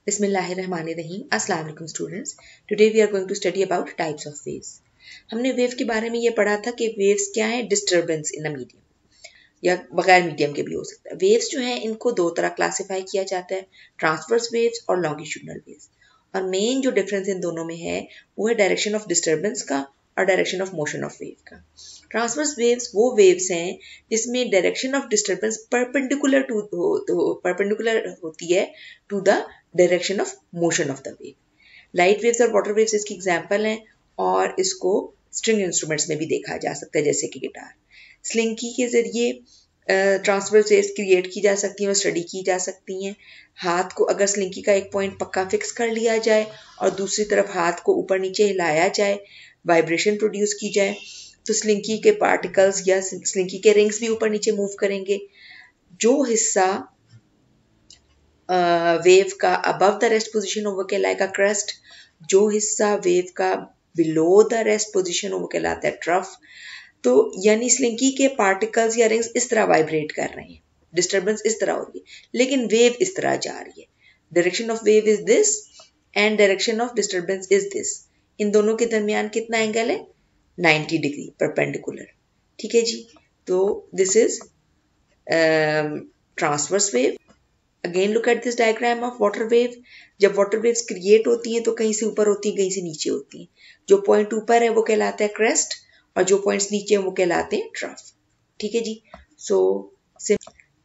Bismillahirrahmanirrahim. Assalamu alaikum students. Today we are going to study about types of waves. हमने wave के बारे में ये पढ़ा था कि वेव्स क्या है, डिस्टर्बेंस इन अ मीडियम या बगैर मीडियम के भी हो सकता है। वेव्स जो है इनको दो तरह क्लासिफाई किया जाता है, ट्रांसवर्स वेव्स और लॉन्गिट्यूडनल वेव्स। और मेन जो डिफरेंस इन दोनों में है वो है डायरेक्शन ऑफ डिस्टर्बेंस का और direction of motion of wave का। ट्रांसवर्स वेव्स वो वेव्स हैं जिसमें डायरेक्शन ऑफ डिस्टर्बेंस परपेंडिकुलर होती है to the direction of motion of the wave. Light waves और वाटर वेव्स इसकी एग्जांपल हैं और इसको स्ट्रिंग इंस्ट्रूमेंट्स में भी देखा जा सकता है जैसे कि गिटार। स्लिंकी के जरिए ट्रांसवर्स वेव्स क्रिएट की जा सकती हैं और स्टडी की जा सकती हैं। हाथ को अगर स्लिंकी का एक पॉइंट पक्का फिक्स कर लिया जाए और दूसरी तरफ हाथ को ऊपर नीचे हिलाया जाए, वाइब्रेशन प्रोड्यूस की जाए, तो स्लिंकी के पार्टिकल्स या स्लिंकी के रिंग्स भी ऊपर नीचे मूव करेंगे। जो हिस्सा वेव का अबव द रेस्ट पोजीशन हो वो कहलाएगा क्रेस्ट, जो हिस्सा वेव का बिलो द रेस्ट पोजीशन हो वो कहलाता है ट्रफ। तो यानी स्लिंकी के पार्टिकल्स या रिंग्स इस तरह वाइब्रेट कर रहे हैं, डिस्टर्बेंस इस तरह हो रही है, लेकिन वेव इस तरह जा रही है। Direction of wave is this and direction of disturbance is this. इन दोनों के दरमियान कितना एंगल है? 90 डिग्री परपेंडिकुलर। ठीक है जी। तो this is transverse wave. Again look at this diagram of water wave. जब वाटर वेव्स क्रिएट होती हैं तो कहीं से ऊपर होती हैं, कहीं से नीचे होती हैं। जो पॉइंट ऊपर है वो कहलाता है क्रेस्ट और जो पॉइंट्स नीचे हैं वो कहलाते हैं ट्रफ। ठीक है जी। सो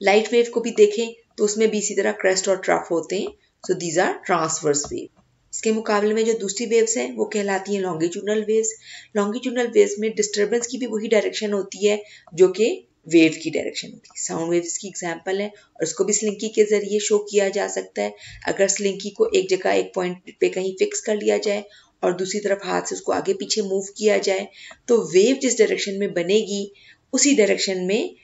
लाइट वेव को भी देखें तो उसमें भी इसी तरह क्रेस्ट और ट्रफ होते हैं। So these are transverse wave. इसके मुकाबले में जो दूसरी वेव्स हैं वो कहलाती हैं लॉन्गिट्यूडनल वेव्स। लॉन्गिट्यूडनल वेव्स में डिस्टर्बेंस की भी वही डायरेक्शन होती है जो कि वेव की डायरेक्शन होती है। साउंड वेव्स की एग्जांपल है और उसको भी स्लिंकी के जरिए शो किया जा सकता है। अगर स्लिंकी को एक जगह एक पॉइंट पे कहीं फिक्स कर लिया जाए और दूसरी तरफ हाथ से उसको आगे पीछे मूव किया जाए तो वेव जिस डायरेक्शन में बनेगी उसी डायरेक्शन में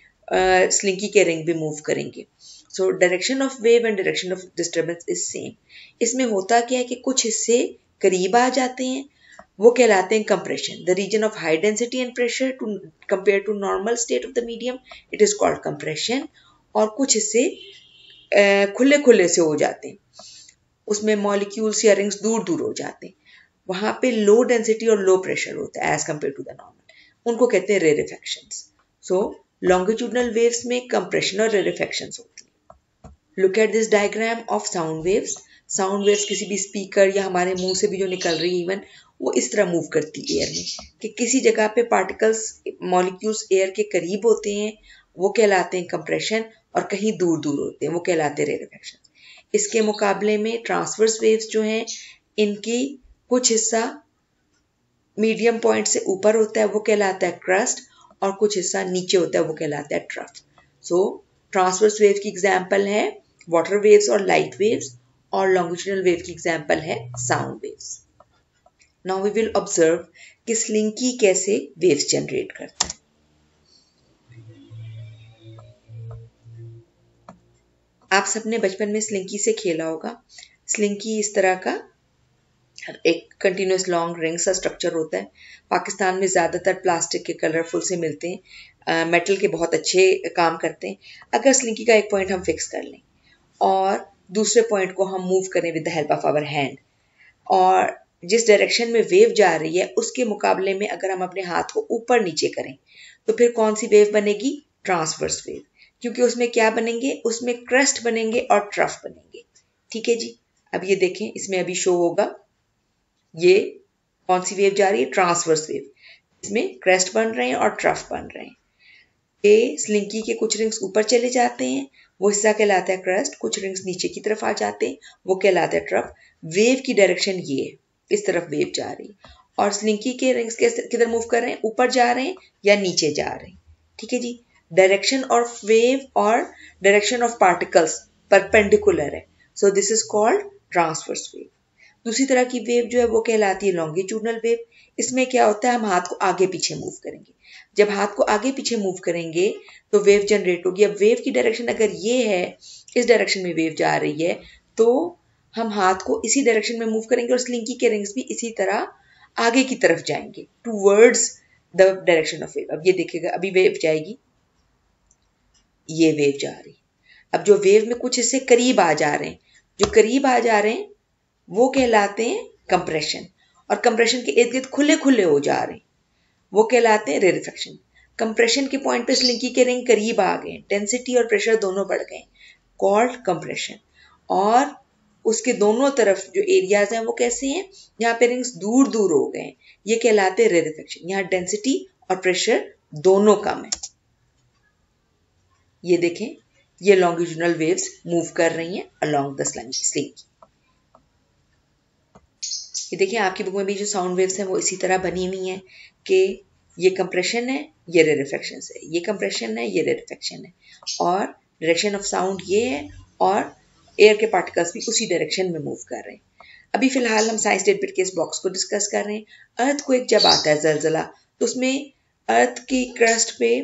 स्लिंकी के रिंग भी मूव करेंगे। So direction of wave and direction of disturbance is same. इसमें होता क्या है कि कुछ हिस्से करीब आ जाते हैं, वो कहलाते हैं compression. The region of high density and pressure to compare to normal state of the medium, it is called compression. और कुछ हिस्से खुले खुले से हो जाते हैं, उसमें मॉलिक्यूल्स या रिंग्स दूर दूर हो जाते हैं, वहां पे लो डेंसिटी और लो प्रेशर होता है as compare to the normal. उनको कहते हैं रेरेफेक्शंस। सो लॉन्गिट्यूडनल वेव्स में कंप्रेशन और रेरेफेक्शंस होती है। Look at this diagram of sound waves. Sound waves किसी भी स्पीकर या हमारे मुंह से भी जो निकल रही है इवन वो इस तरह मूव करती है एयर में कि किसी जगह पे पार्टिकल्स मॉलिक्यूल्स एयर के करीब होते हैं, वो कहलाते हैं कंप्रेशन, और कहीं दूर दूर होते हैं वो कहलाते हैं रेरेफेक्शन। इसके मुकाबले में ट्रांसवर्स वेव्स जो हैं इनकी कुछ हिस्सा मीडियम पॉइंट से ऊपर होता है वो कहलाता है क्रस्ट और कुछ हिस्सा नीचे होता है वो कहलाता है ट्रफ। सो ट्रांसवर्स वेव की एग्जांपल है वाटर वेव्स और लाइट वेव्स और लॉन्गिट्यूडनल वेव की एग्जांपल है sound waves. Now we will observe कि स्लिंकी कैसे वेव्स जनरेट करता है। आप सबने बचपन में स्लिंकी से खेला होगा। स्लिंकी इस तरह का एक कंटिन्यूस लॉन्ग रिंग सा स्ट्रक्चर होता है। पाकिस्तान में ज़्यादातर प्लास्टिक के कलरफुल से मिलते हैं, मेटल के बहुत अच्छे काम करते हैं। अगर स्लिंकी का एक पॉइंट हम फिक्स कर लें और दूसरे पॉइंट को हम मूव करें with the help of our hand और जिस डायरेक्शन में वेव जा रही है उसके मुकाबले में अगर हम अपने हाथ को ऊपर नीचे करें तो फिर कौन सी वेव बनेगी? Transverse wave. क्योंकि उसमें क्या बनेंगे? उसमें क्रेस्ट बनेंगे और ट्रफ बनेंगे। ठीक है जी। अब ये देखें, इसमें अभी शो होगा ये कौन सी वेव जा रही है? Transverse wave. इसमें क्रेस्ट बन रहे हैं और ट्रफ बन रहे हैं। ये स्लिंकी के कुछ रिंग्स ऊपर चले जाते हैं, वो हिस्सा कहलाता है क्रेस्ट। कुछ रिंग्स नीचे की तरफ आ जाते हैं, वो कहलाता है ट्रफ। वेव की डायरेक्शन ये है, इस तरफ वेव जा रही है और स्लिंकी के रिंग्स किधर मूव कर रहे हैं? ऊपर जा रहे हैं या नीचे जा रहे हैं। ठीक है जी। डायरेक्शन ऑफ वेव और डायरेक्शन ऑफ पार्टिकल्स परपेंडिकुलर है। So this is called transverse wave. दूसरी तरह की वेव जो है वो कहलाती है लॉन्गिट्यूडनल वेव। इसमें क्या होता है? हम हाथ को आगे पीछे मूव करेंगे। जब हाथ को आगे पीछे मूव करेंगे तो वेव जनरेट होगी। अब वेव की डायरेक्शन अगर ये है, इस डायरेक्शन में वेव जा रही है, तो हम हाथ को इसी डायरेक्शन में मूव करेंगे और स्लिंकी के रिंग्स भी इसी तरह आगे की तरफ जाएंगे towards the direction of wave. अब ये देखिएगा, अभी वेव जाएगी, ये वेव जा रही। अब जो वेव में कुछ हिस्से करीब आ जा रहे हैं जो करीब आ जा रहे हैं वो कहलाते हैं कंप्रेशन, और कंप्रेशन के इर्द गिर्द खुले खुले हो जा रहे हैं वो कहलाते हैं रेरिफेक्शन। कंप्रेशन के पॉइंट पे स्लिंकी के रिंग करीब आ गए, डेंसिटी और प्रेशर दोनों बढ़ गए, कॉल्ड कंप्रेशन। और उसके दोनों तरफ जो एरियाज हैं वो कैसे हैं, यहाँ पे रिंग्स दूर दूर हो गए, ये कहलाते हैं रेरिफेक्शन। यहाँ डेंसिटी और प्रेशर दोनों कम है। ये देखें, ये लॉन्गिट्यूडनल वेव्स मूव कर रही हैं अलोंग द स्लिंकी। ये देखिए आपकी बुक में भी जो साउंड वेव्स हैं वो इसी तरह बनी हुई हैं कि ये कंप्रेशन है, ये रेरिफेक्शन है, ये कंप्रेशन है, ये रेरिफेक्शन है, और डायरेक्शन ऑफ साउंड ये है, और एयर के पार्टिकल्स भी उसी डायरेक्शन में मूव कर रहे हैं। अभी फिलहाल हम साइंस डेट बिट के इस बॉक्स को डिस्कस कर रहे हैं। अर्थक्वेक जब आता है ज़लज़ला, तो उसमें अर्थ की क्रस्ट पे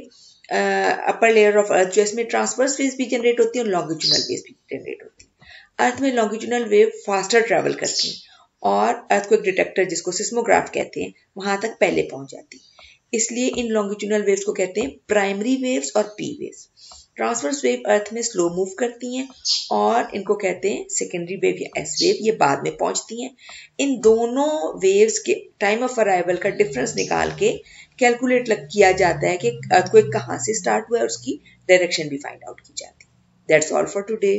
अपर लेयर ऑफ अर्थ जो इसमें ट्रांसवर्स वेव्स भी जनरेट होती है और लॉन्गिट्यूडनल वेव्स भी जनरेट होती है। अर्थ में लॉन्गिट्यूडनल वेव फास्टर ट्रैवल करती हैं और अर्थक्वेक डिटेक्टर जिसको सिस्मोग्राफ कहते हैं वहां तक पहले पहुंच जाती है। इसलिए इन लॉन्गिट्यूडनल वेव्स को कहते हैं प्राइमरी वेव्स और पी वेव्स। ट्रांसवर्स वेव अर्थ में स्लो मूव करती हैं और इनको कहते हैं सेकेंडरी वेव या एस वेव, ये बाद में पहुंचती हैं। इन दोनों वेव्स के टाइम ऑफ अराइवल का डिफरेंस निकाल के कैलकुलेट किया जाता है कि अर्थक्वेक कहाँ से स्टार्ट हुआ है और उसकी डायरेक्शन भी फाइंड आउट की जाती है। That's all for today.